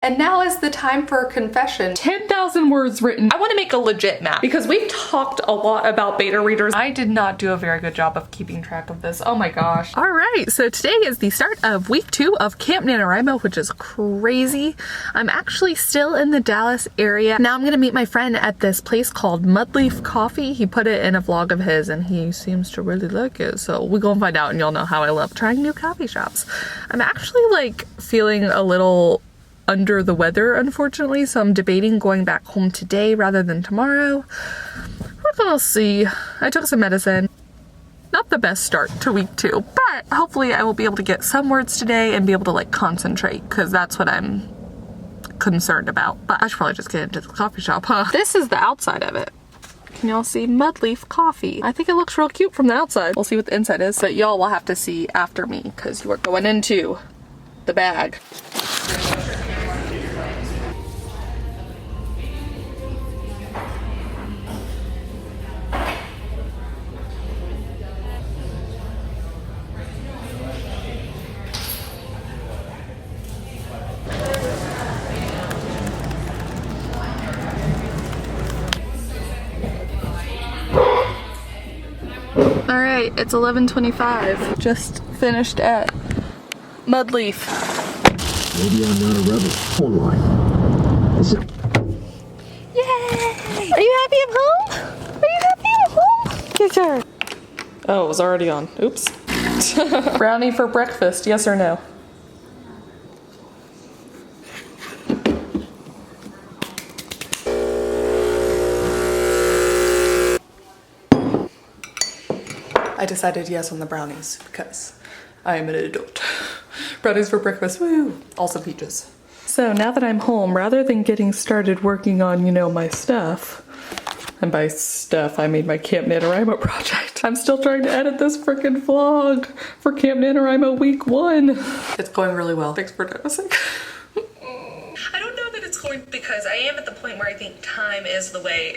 And now is the time for a confession. 10,000 words written. I want to make a legit map because we've talked a lot about beta readers. I did not do a very good job of keeping track of this. Oh my gosh. All right, so today is the start of week 2 of Camp NaNoWriMo, which is crazy. I'm actually still in the Dallas area. Now I'm gonna meet my friend at this place called Mudleaf Coffee. He put it in a vlog of his and he seems to really like it. So we're gonna find out, and y'all know how I love trying new coffee shops. I'm actually like feeling a little under the weather, unfortunately, so I'm debating going back home today rather than tomorrow. We're gonna see. I took some medicine. Not the best start to week 2, but hopefully I will be able to get some words today and be able to like concentrate, because that's what I'm concerned about. But I should probably just get into the coffee shop, huh? This is the outside of it. Can y'all see Mudleaf Coffee? I think it looks real cute from the outside. We'll see what the inside is, but y'all will have to see after me because you are going into the bag. Alright, it's 11:25. Just finished at Mudleaf. Maybe I'm not a rebel. Hold on. Yay! Are you happy I'm home? Are you happy I'm home? Yes, sir. Oh, it was already on. Oops. Brownie for breakfast, yes or no? I decided yes on the brownies because I am an adult. Brownies for breakfast, woo! Also peaches. So now that I'm home, rather than getting started working on, you know, my stuff, and by stuff I mean my Camp NaNoWriMo project, I'm still trying to edit this freaking vlog for Camp NaNoWriMo week 1. It's going really well. Thanks for noticing. I don't know that it's going, because I am at the point where I think time is the way.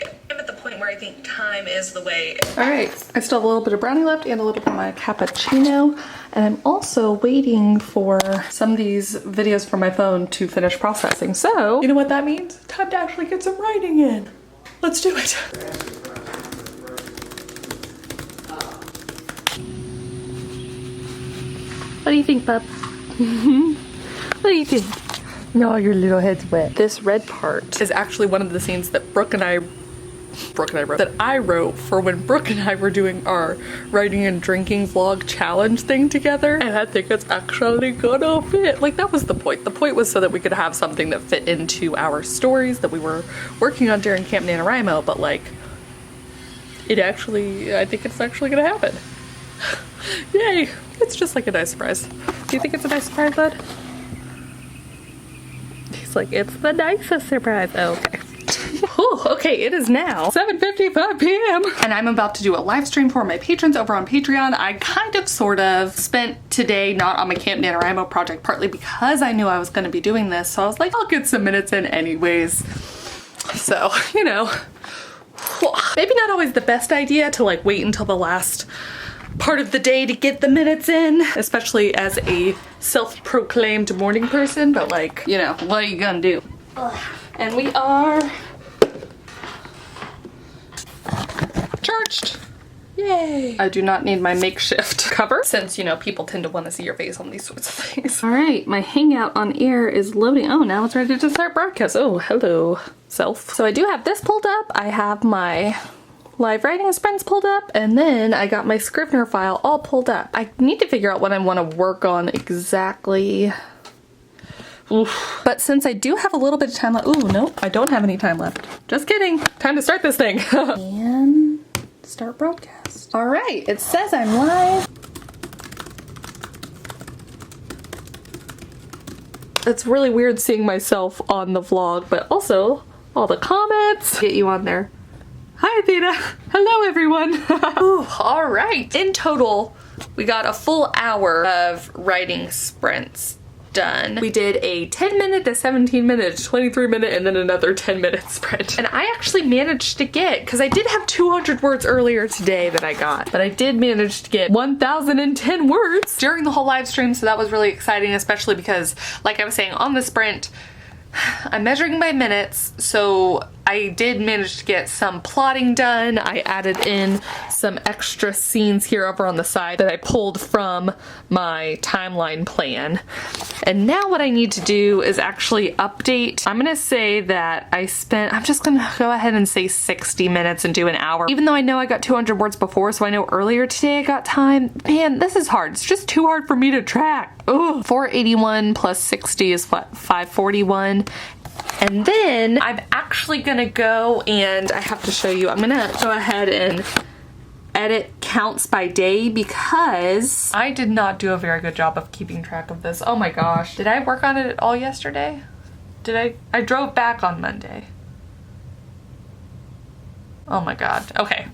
All right, I still have a little bit of brownie left and a little bit of my cappuccino. And I'm also waiting for some of these videos from my phone to finish processing. So, you know what that means? Time to actually get some writing in. Let's do it. What do you think, bub? What do you think? No, your little head's wet. This red part is actually one of the scenes that Brooke and I wrote for when Brooke and I were doing our writing and drinking vlog challenge thing together. And I think it's actually gonna fit. Like, that was the point. The point was so that we could have something that fit into our stories that we were working on during Camp NaNoWriMo, but like, I think it's actually gonna happen. Yay! It's just like a nice surprise. Do you think it's a nice surprise, bud? He's like, it's the nicest surprise. Oh, okay. Okay, it is now 7:55 p.m. and I'm about to do a live stream for my patrons over on Patreon. I kind of sort of spent today not on my Camp NaNoWriMo project, partly because I knew I was going to be doing this, so I was like, I'll get some minutes in anyways. So, you know, maybe not always the best idea to like wait until the last part of the day to get the minutes in, especially as a self-proclaimed morning person, but like, you know, what are you gonna do? And we are charged. Yay. I do not need my makeshift cover since, you know, people tend to want to see your face on these sorts of things. All right, my hangout on air is loading. Oh, now it's ready to start broadcast. Oh, hello, self. So I do have this pulled up. I have my live writing sprints pulled up, and then I got my Scrivener file all pulled up. I need to figure out what I want to work on exactly. Oof. But since I do have a little bit of time left, ooh, no, I don't have any time left. Just kidding. Time to start this thing. And start broadcast. All right, it says I'm live. It's really weird seeing myself on the vlog, but also all the comments. Get you on there. Hi, Athena. Hello, everyone. Ooh, all right. In total, we got a full hour of writing sprints done. We did a 10-minute, a 17-minute, a 23-minute, and then another 10-minute sprint. And I actually managed to get, because I did have 200 words earlier today that I got, but I did manage to get 1,010 words during the whole live stream, so that was really exciting, especially because, like I was saying, on the sprint, I'm measuring my minutes, so I did manage to get some plotting done. I added in some extra scenes here over on the side that I pulled from my timeline plan. And now what I need to do is actually update. I'm gonna say that I'm just gonna go ahead and say 60 minutes and do an hour. Even though I know I got 200 words before, so I know earlier today I got time. Man, this is hard. It's just too hard for me to track. Ugh. 481 plus 60 is what, 541? And then I'm actually gonna go and I have to show you, I'm gonna go ahead and edit counts by day because I did not do a very good job of keeping track of this. Oh my gosh. Did I work on it at all yesterday? I drove back on Monday. Oh my God. Okay.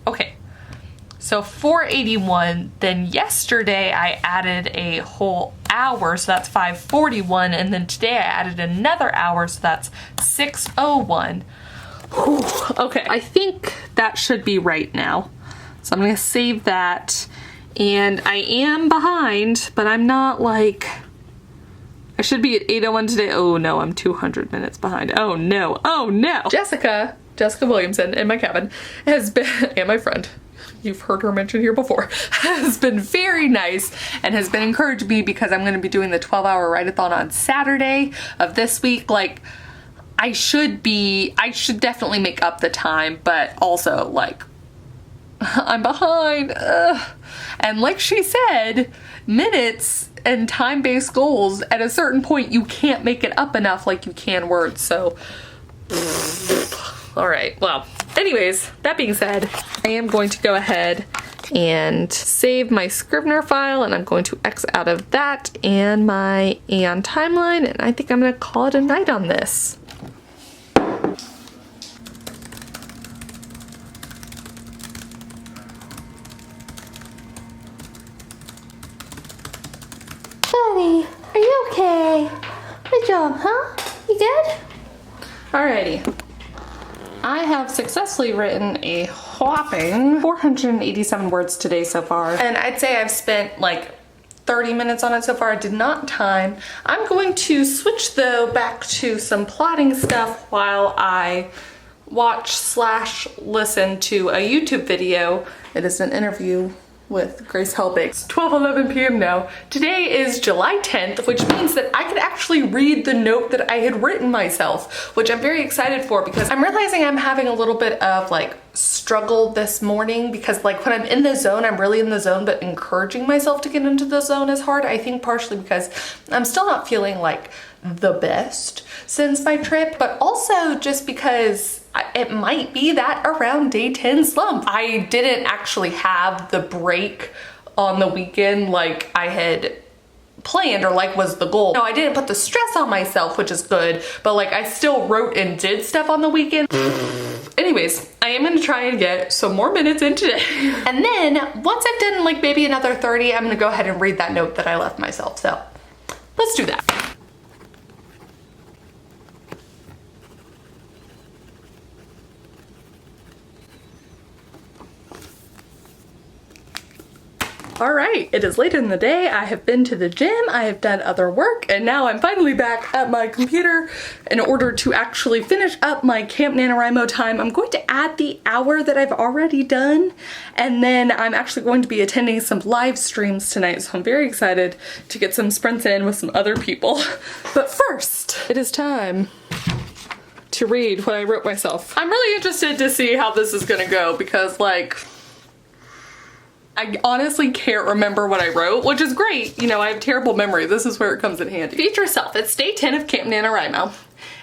So 481, then yesterday I added a whole hour, so that's 541, and then today I added another hour, so that's 601. Whew. Okay, I think that should be right now. So I'm gonna save that, and I am behind, but I'm not like, I should be at 801 today. Oh no, I'm 200 minutes behind. Oh no. Jessica Williamson in my cabin has been, and my friend, you've heard her mentioned here before, has been very nice and has been encouraging me because I'm going to be doing the 12-hour write-a-thon on Saturday of this week. Like, I should definitely make up the time, but also like, I'm behind. Ugh. And like she said, minutes and time-based goals, at a certain point you can't make it up enough like you can words, so all right, well, anyways, that being said, I am going to go ahead and save my Scrivener file, and I'm going to X out of that and my Aeon timeline, and I think I'm gonna call it a night on this. Buddy, are you okay? Good job, huh? You good? Alrighty. I have successfully written a whopping 487 words today so far. And I'd say I've spent like 30 minutes on it so far. I did not time. I'm going to switch though back to some plotting stuff while I watch/listen to a YouTube video. It is an interview with Grace Helbig. It's 12:11 p.m. now. Today is July 10th, which means that I could actually read the note that I had written myself, which I'm very excited for because I'm realizing I'm having a little bit of like struggle this morning because like when I'm in the zone, I'm really in the zone, but encouraging myself to get into the zone is hard. I think partially because I'm still not feeling like the best since my trip, but also just because it might be that around day 10 slump. I didn't actually have the break on the weekend like I had planned or like was the goal. No, I didn't put the stress on myself, which is good, but like I still wrote and did stuff on the weekend. Anyways, I am gonna try and get some more minutes in today. And then once I've done like maybe another 30, I'm gonna go ahead and read that note that I left myself. So let's do that. All right, it is late in the day. I have been to the gym, I have done other work, and now I'm finally back at my computer in order to actually finish up my Camp NaNoWriMo time. I'm going to add the hour that I've already done, and then I'm actually going to be attending some live streams tonight, so I'm very excited to get some sprints in with some other people. But first, it is time to read what I wrote myself. I'm really interested to see how this is gonna go because like, I honestly can't remember what I wrote, which is great. You know, I have terrible memory. This is where it comes in handy. Future self, it's day 10 of Camp NaNoWriMo,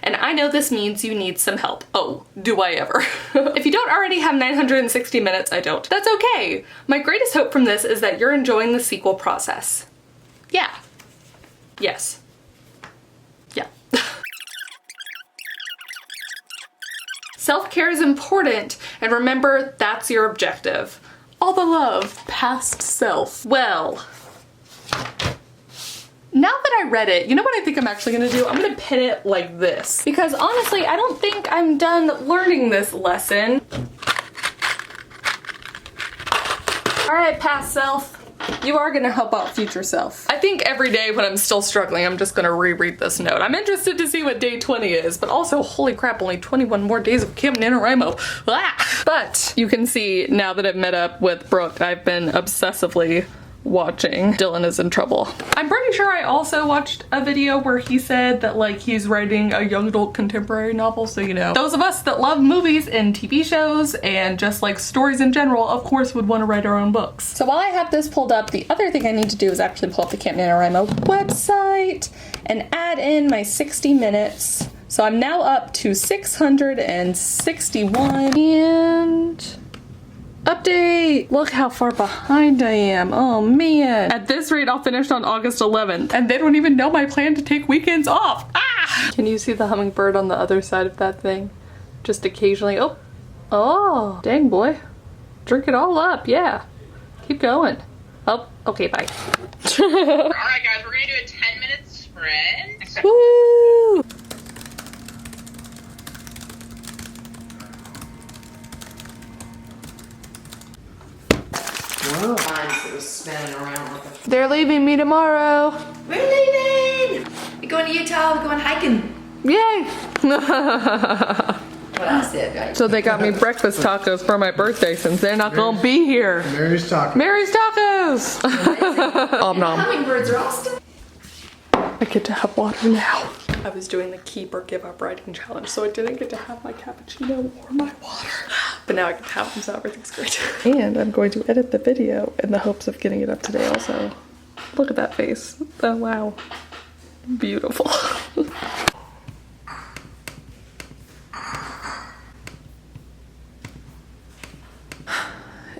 and I know this means you need some help. Oh, do I ever. If you don't already have 960 minutes, I don't. That's okay. My greatest hope from this is that you're enjoying the sequel process. Yeah. Yes. Yeah. Self-care is important, and remember, that's your objective. All the love, past self. Well, now that I read it, you know what I think I'm actually gonna do? I'm gonna pin it like this. Because honestly, I don't think I'm done learning this lesson. All right, past self. You are gonna help out future self. I think every day when I'm still struggling, I'm just gonna reread this note. I'm interested to see what day 20 is, but also, holy crap, only 21 more days of Camp NaNoWriMo. Ah! But you can see now that I've met up with Brooke, I've been obsessively watching Dylan Is in Trouble. I'm pretty sure I also watched a video where he said that like he's writing a young adult contemporary novel, so you know, those of us that love movies and TV shows and just like stories in general, of course would want to write our own books. So while I have this pulled up, the other thing I need to do is actually pull up the Camp NaNoWriMo website and add in my 60 minutes. So I'm now up to 661 and update! Look how far behind I am. Oh man. At this rate, I'll finish on August 11th. And they don't even know my plan to take weekends off. Ah! Can you see the hummingbird on the other side of that thing? Just occasionally. Oh. Oh. Dang, boy. Drink it all up. Yeah. Keep going. Oh, okay, bye. Alright guys, we're gonna do a 10-minute sprint. Woo! They're leaving me tomorrow. We're leaving! We're going to Utah, we're going hiking. Yay! What else did, right? So they got me breakfast tacos for my birthday since they're not gonna be here. Mary's Tacos. Mary's Tacos! Om nom. Hummingbirds are all still. I get to have water now. I was doing the keep or give up writing challenge, so I didn't get to have my cappuccino or my water. But now I get to have them, so everything's great. And I'm going to edit the video in the hopes of getting it up today also. Look at that face. Oh wow. Beautiful.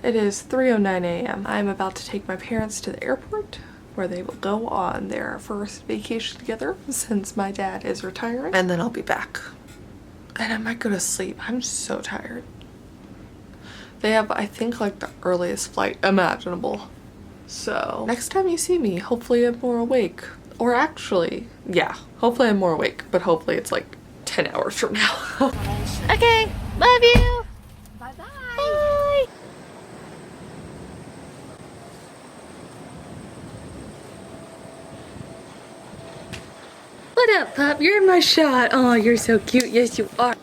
It is 3:09 a.m. I'm about to take my parents to the airport where they will go on their first vacation together since my dad is retiring. And then I'll be back. And I might go to sleep. I'm so tired. They have, I think, like the earliest flight imaginable. So next time you see me, hopefully I'm more awake. Or actually, yeah, hopefully I'm more awake, but hopefully it's like 10 hours from now. Okay, love you. Bye-bye. Bye. What up, pup? You're in my shot. Oh, you're so cute. Yes, you are.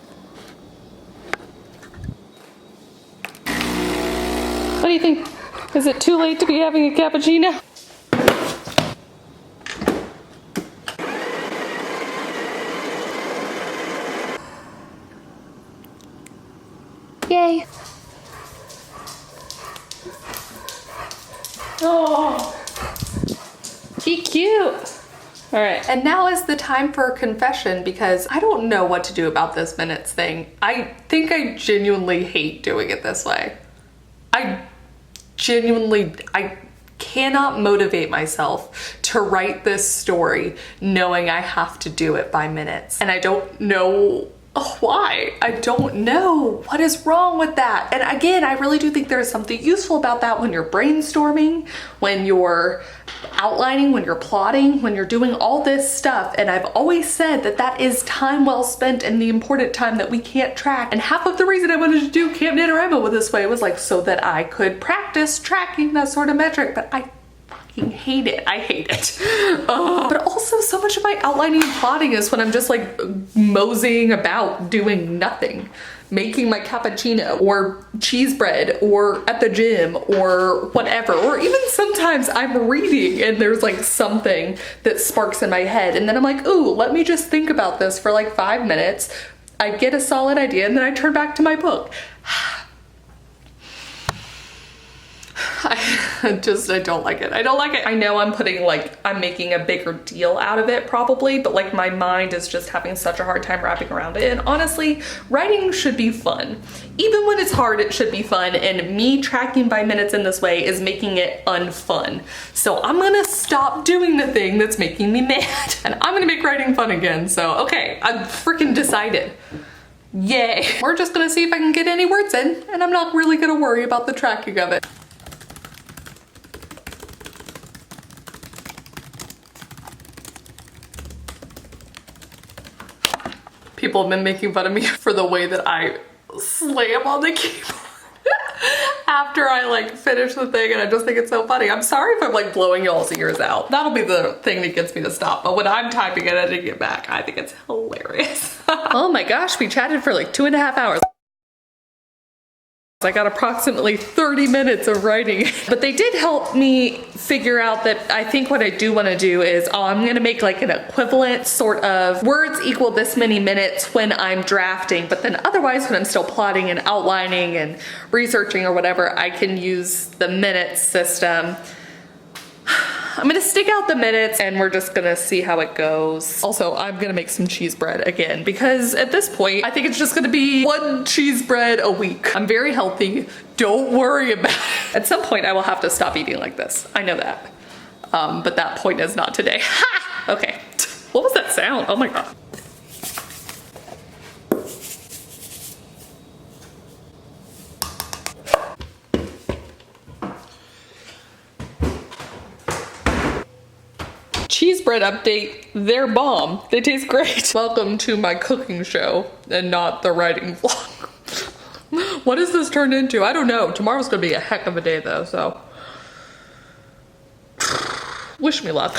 What do you think? Is it too late to be having a cappuccino? Yay. Oh, he cute. All right, and now is the time for a confession because I don't know what to do about this minutes thing. I think I genuinely hate doing it this way. I cannot motivate myself to write this story knowing I have to do it by minutes. And I don't know why. I don't know what is wrong with that. And again, I really do think there's something useful about that when you're brainstorming, when you're outlining, when you're plotting, when you're doing all this stuff. And I've always said that that is time well spent and the important time that we can't track. And half of the reason I wanted to do Camp NaNoWriMo this way was like so that I could practice tracking that sort of metric, but I fucking hate it. I hate it. But also so much of my outlining and plotting is when I'm just like moseying about doing nothing. Making my cappuccino or cheese bread or at the gym or whatever. Or even sometimes I'm reading and there's like something that sparks in my head and then I'm like, ooh, let me just think about this for like 5 minutes. I get a solid idea and then I turn back to my book. I don't like it. I don't like it. I know I'm making a bigger deal out of it probably, but like my mind is just having such a hard time wrapping around it. And honestly, writing should be fun. Even when it's hard, it should be fun. And me tracking by minutes in this way is making it unfun. So I'm gonna stop doing the thing that's making me mad and I'm gonna make writing fun again. So, okay, I've freaking decided. Yay. We're just gonna see if I can get any words in and I'm not really gonna worry about the tracking of it. People have been making fun of me for the way that I slam on the keyboard. after I like finish the thing, and I just think it's so funny. I'm sorry if I'm like blowing y'all's ears out. That'll be the thing that gets me to stop. But when I'm typing it and editing it back, I think it's hilarious. Oh my gosh, we chatted for like 2.5 hours. I got approximately 30 minutes of writing, but they did help me figure out that I think what I do want to do is, I'm gonna make like an equivalent sort of words equal this many minutes when I'm drafting, but then otherwise when I'm still plotting and outlining and researching or whatever, I can use the minutes system. I'm gonna stick out the minutes and we're just gonna see how it goes. Also, I'm gonna make some cheese bread again because at this point, I think it's just gonna be 1 cheese bread a week. I'm very healthy, don't worry about it. At some point, I will have to stop eating like this. I know that, but that point is not today. Ha! Okay, what was that sound? Oh my God. Cheese bread update, they're bomb. They taste great. Welcome to my cooking show and not the writing vlog. What has this turned into? I don't know. Tomorrow's gonna be a heck of a day though, so. Wish me luck.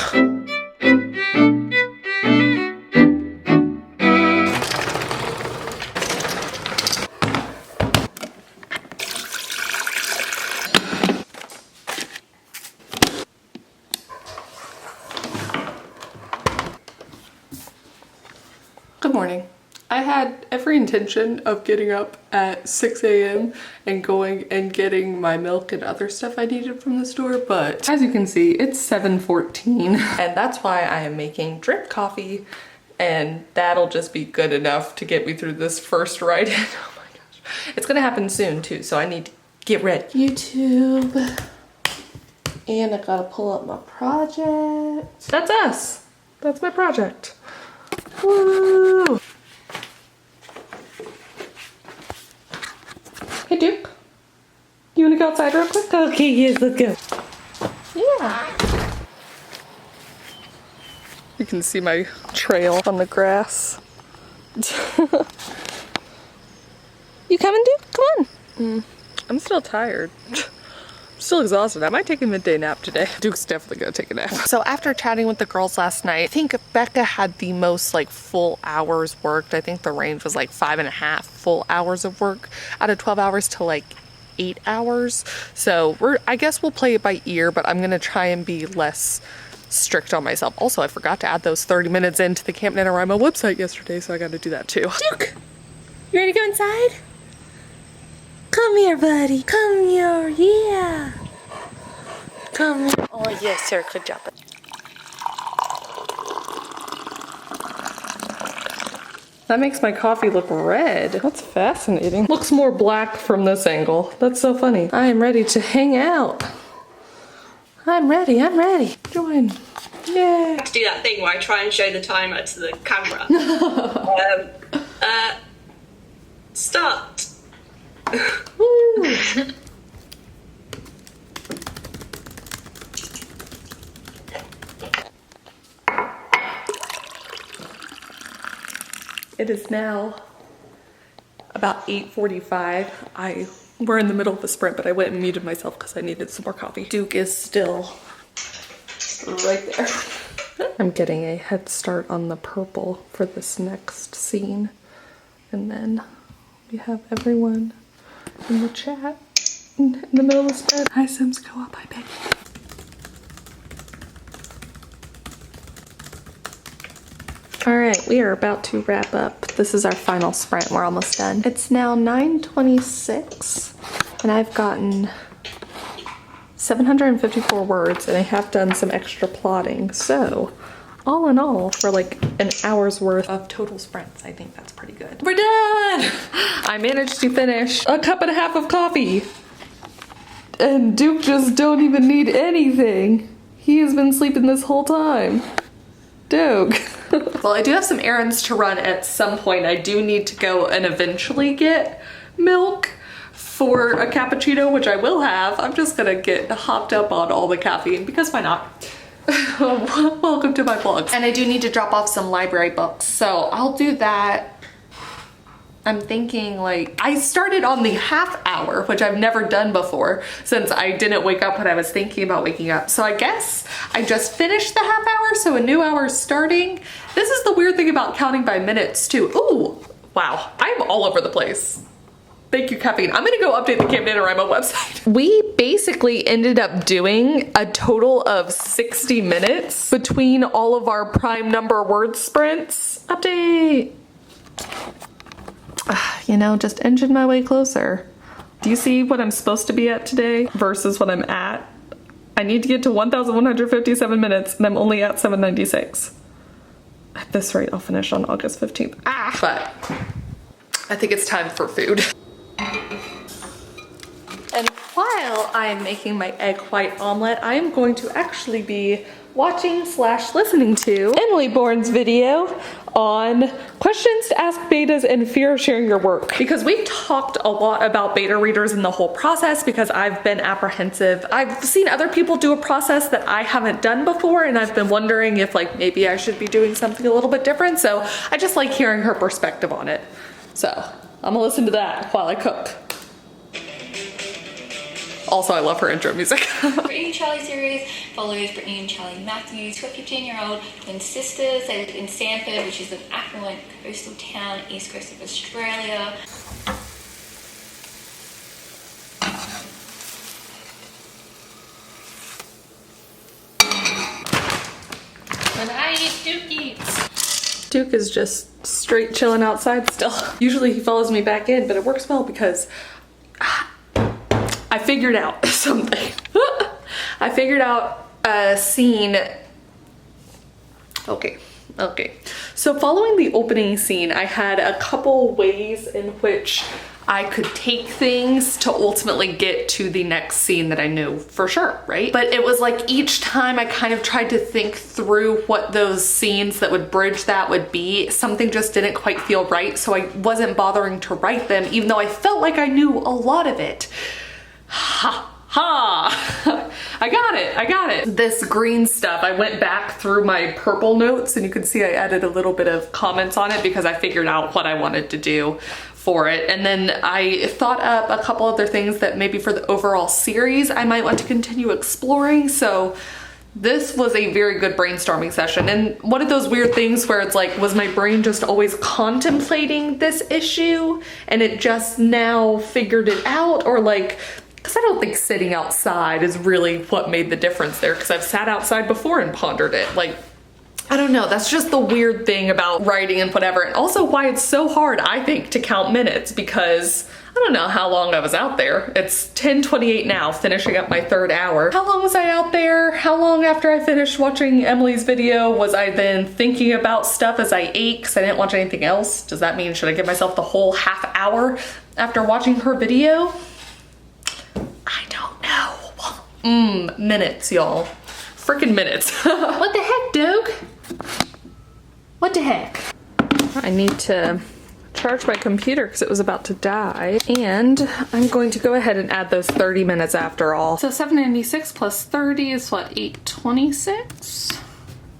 Good morning. I had every intention of getting up at 6 a.m. and going and getting my milk and other stuff I needed from the store, but as you can see, it's 7:14 and that's why I am making drip coffee, and that'll just be good enough to get me through this first write-in. Oh my gosh. It's gonna happen soon too, so I need to get ready. YouTube. And I gotta pull up my project. That's us. That's my project. Woo! Hey Duke, you wanna go outside real quick? Okay, yes, let's go. Yeah. You can see my trail on the grass. You coming, Duke? Come on. I'm still tired. Still exhausted. I might take a midday nap today. Duke's definitely gonna take a nap. So after chatting with the girls last night, I think Becca had the most like full hours worked. I think the range was like 5.5 full hours of work out of 12 hours to like 8 hours. So I guess we'll play it by ear, but I'm gonna try and be less strict on myself. Also, I forgot to add those 30 minutes into the Camp NaNoWriMo website yesterday, so I gotta do that too. Duke, you ready to go inside? Come here, buddy. Come here. Yeah. Come here. Oh, yes, sir. Good job. That makes my coffee look red. That's fascinating. Looks more black from this angle. That's so funny. I am ready to hang out. I'm ready. I'm ready. Join. Yeah. To do that thing where I try and show the timer to the camera. Start. Woo. It is now about 8:45. We're in the middle of the sprint, but I went and muted myself because I needed some more coffee. Duke is still right there. I'm getting a head start on the purple for this next scene. And then we have everyone in the chat in the middle of the sprint. Hi Sims, go up, I beg you. All right, we are about to wrap up. This is our final sprint. We're almost done. It's now 9:26 and I've gotten 754 words and I have done some extra plotting. So all in all, for like an hour's worth of total sprints, I think that's pretty good. We're done! I managed to finish a 1.5 cups of coffee. And Duke just don't even need anything. He has been sleeping this whole time. Duke. Well, I do have some errands to run at some point. I do need to go and eventually get milk for a cappuccino, which I will have. I'm just gonna get hopped up on all the caffeine because why not? Welcome to my vlogs. And I do need to drop off some library books, so I'll do that I'm thinking like, I started on the half hour, which I've never done before since I didn't wake up when I was thinking about waking up. So I guess I just finished the half hour, so a new hour is starting. This is the weird thing about counting by minutes too. Ooh, wow, I'm all over the place. Thank you, caffeine. I'm gonna go update the Camp NaNoWriMo website. We basically ended up doing a total of 60 minutes between all of our prime number word sprints. Update. You know, just inching my way closer. Do you see what I'm supposed to be at today versus what I'm at? I need to get to 1,157 minutes and I'm only at 796. At this rate, I'll finish on August 15th. But I think it's time for food. And while I am making my egg white omelet, I am going to actually be watching / listening to Emily Bourne's video on questions to ask betas and fear of sharing your work. Because we've talked a lot about beta readers in the whole process because I've been apprehensive. I've seen other people do a process that I haven't done before and I've been wondering if like maybe I should be doing something a little bit different. So I just like hearing her perspective on it. So I'm gonna listen to that while I cook. Also, I love her intro music. Brittany and Charlie series follows Brittany and Charlie Matthews, who are 15-year-old twin sisters. They live in Sanford, which is an affluent coastal town, east coast of Australia. And I eat Duke eats. Duke is just straight chilling outside still. Usually he follows me back in, but it works well because I figured out something. I figured out a scene. Okay. So following the opening scene, I had a couple ways in which I could take things to ultimately get to the next scene that I knew for sure, right? But it was like each time I kind of tried to think through what those scenes that would bridge that would be, something just didn't quite feel right, so I wasn't bothering to write them, even though I felt like I knew a lot of it. Ha! I got it. This green stuff, I went back through my purple notes and you can see I added a little bit of comments on it because I figured out what I wanted to do for it. And then I thought up a couple other things that maybe for the overall series I might want to continue exploring. So this was a very good brainstorming session. And one of those weird things where it's like, was my brain just always contemplating this issue and it just now figured it out? Or like, because I don't think sitting outside is really what made the difference there, because I've sat outside before and pondered it. Like, I don't know, that's just the weird thing about writing and whatever, and also why it's so hard, I think, to count minutes, because I don't know how long I was out there. It's 10:28 now, finishing up my third hour. How long was I out there? How long after I finished watching Emily's video was I then thinking about stuff as I ate because I didn't watch anything else? Does that mean, should I give myself the whole half hour after watching her video? I don't know. Minutes, y'all. Freaking minutes. What the heck, Doug? What the heck? I need to charge my computer because it was about to die. And I'm going to go ahead and add those 30 minutes after all. So 796 plus 30 is what, 826?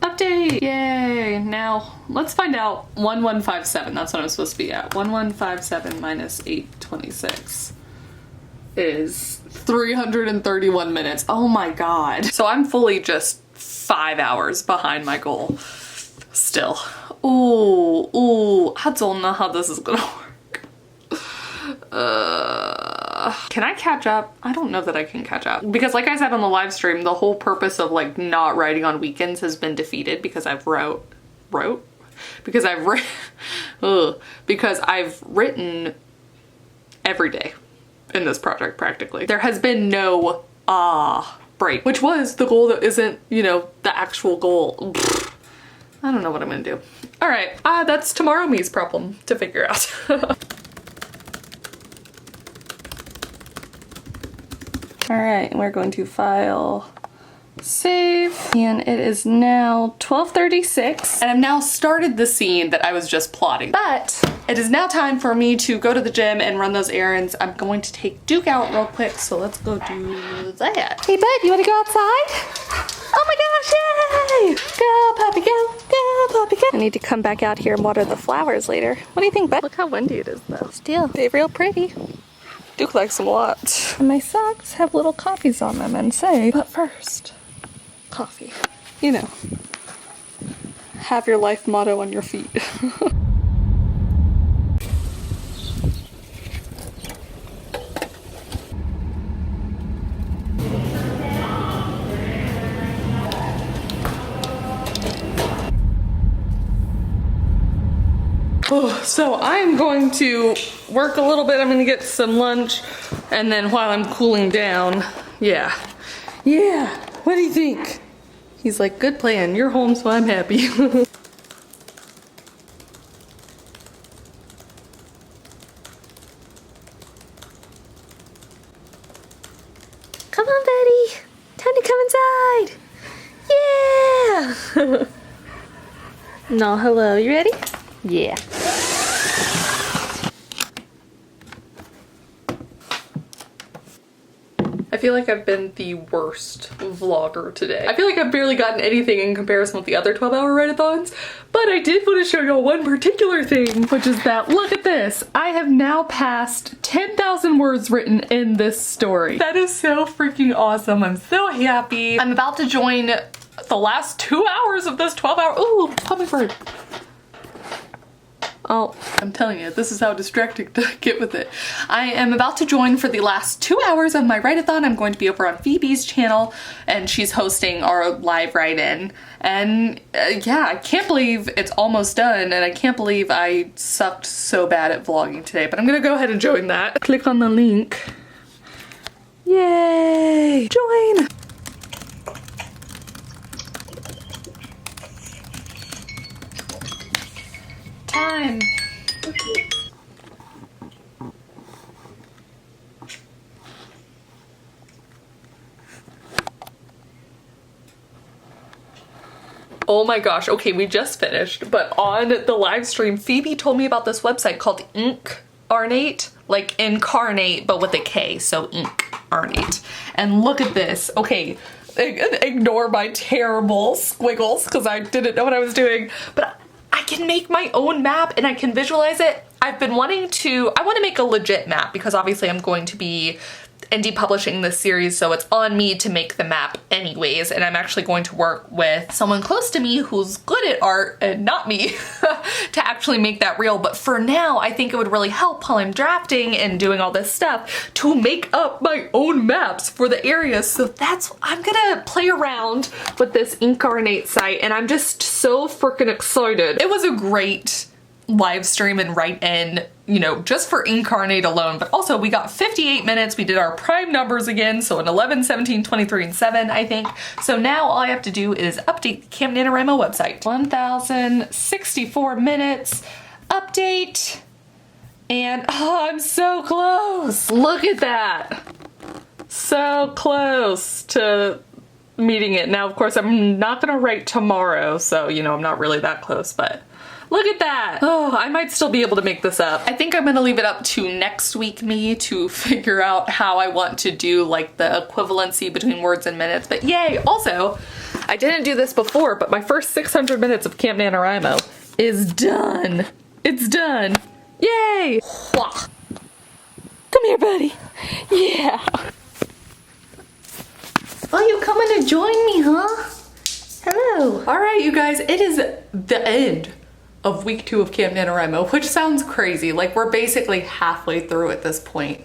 Update! Yay! Now, let's find out 1157. That's what I'm supposed to be at. 1157 minus 826 is 331 minutes. Oh my god. So I'm fully just 5 hours behind my goal still. Ooh, I don't know how this is gonna work. Can I catch up? I don't know that I can catch up. Because like I said on the live stream, the whole purpose of like not writing on weekends has been defeated because I've because I've written every day in this project practically. There has been no break, which was the goal that isn't, you know, the actual goal. I don't know what I'm gonna do. All right, that's tomorrow me's problem to figure out. All right, we're going to file, save, and it is now 12:36, and I've now started the scene that I was just plotting. But It is now time for me to go to the gym and run those errands. I'm going to take Duke out real quick, so let's go do that. Hey bud, you wanna go outside? Oh my gosh, yay! Go puppy, go puppy, go. I need to come back out here and water the flowers later. What do you think, bud? Look how windy it is though. Still, they're real pretty. Duke likes them a lot. And my socks have little coffees on them and say, but first, coffee. You know, have your life motto on your feet. So I'm going to work a little bit. I'm gonna get some lunch, and then while I'm cooling down, yeah, what do you think? He's like, good plan, you're home, so I'm happy. Come on, Betty, time to come inside. Yeah. No, hello, you ready? Yeah. I feel like I've been the worst vlogger today. I feel like I've barely gotten anything in comparison with the other 12-hour write-a-thons, but I did want to show y'all one particular thing, which is that, look at this. I have now passed 10,000 words written in this story. That is so freaking awesome. I'm so happy. I'm about to join the last 2 hours of this 12-hour, ooh, hummingbird. Oh, I'm telling you, this is how distracted to get with it. I am about to join for the last 2 hours of my write-a-thon. I'm going to be over on Phoebe's channel, and she's hosting our live write-in. And yeah, I can't believe it's almost done, and I can't believe I sucked so bad at vlogging today, but I'm gonna go ahead and join that. Click on the link. Yay! Join! Time. Oh my gosh, okay, we just finished, but on the live stream, Phoebe told me about this website called Incarnate, like incarnate, but with a K, so Incarnate. And look at this. Okay, ignore my terrible squiggles because I didn't know what I was doing, but I can make my own map and I can visualize it. I've been wanting to, I want to make a legit map because obviously I'm going to be indie publishing this series, so it's on me to make the map anyways, and I'm actually going to work with someone close to me who's good at art and not me to actually make that real. But for now, I think it would really help while I'm drafting and doing all this stuff to make up my own maps for the areas. So that's, I'm gonna play around with this Incarnate site, and I'm just so freaking excited. It was a great live stream and write-in, you know, just for Incarnate alone, but also we got 58 minutes. We did our prime numbers again, so an 11, 17, 23, and 7, I think. So now all I have to do is update the Camp NaNoWriMo website. 1,064 minutes, update, and oh, I'm so close. Look at that. So close to meeting it. Now, of course, I'm not gonna write tomorrow, so, you know, I'm not really that close, but look at that. Oh, I might still be able to make this up. I think I'm gonna leave it up to next week me to figure out how I want to do like the equivalency between words and minutes, but yay. Also, I didn't do this before, but my first 600 minutes of Camp NaNoWriMo is done. It's done. Yay. Come here, buddy. Yeah. Oh, you coming to join me, huh? Hello. All right, you guys, it is the end of week 2 of Camp NaNoWriMo, which sounds crazy. Like, we're basically halfway through at this point.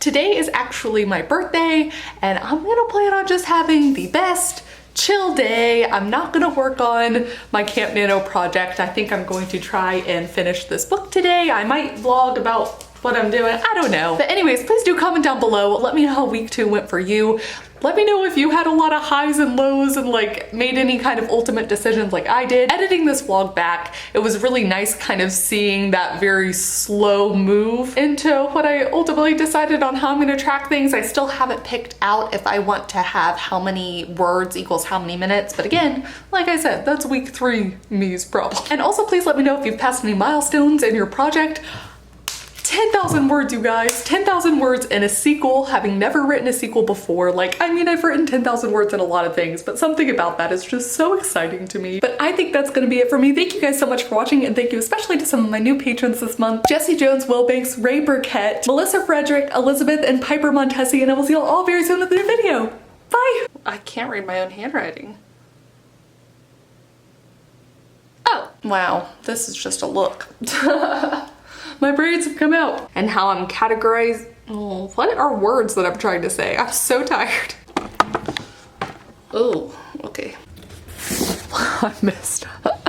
Today is actually my birthday, and I'm gonna plan on just having the best chill day. I'm not gonna work on my Camp Nano project. I think I'm going to try and finish this book today. I might vlog about what I'm doing, I don't know. But anyways, please do comment down below. Let me know how week 2 went for you. Let me know if you had a lot of highs and lows and like made any kind of ultimate decisions like I did. Editing this vlog back, it was really nice kind of seeing that very slow move into what I ultimately decided on how I'm gonna track things. I still haven't picked out if I want to have how many words equals how many minutes, but again, like I said, that's week 3 me's problem. And also please let me know if you've passed any milestones in your project. 10,000 words, you guys. 10,000 words in a sequel, having never written a sequel before. Like, I mean, I've written 10,000 words in a lot of things, but something about that is just so exciting to me. But I think that's gonna be it for me. Thank you guys so much for watching, and thank you especially to some of my new patrons this month. Jesse Jones Wilbanks, Ray Burkett, Melissa Frederick, Elizabeth, and Piper Montesi, and I will see you all very soon with a new video. Bye! I can't read my own handwriting. Oh, wow, this is just a look. My braids have come out. And how I'm categorized. Oh, what are words that I'm trying to say? I'm so tired. Oh, okay. I missed.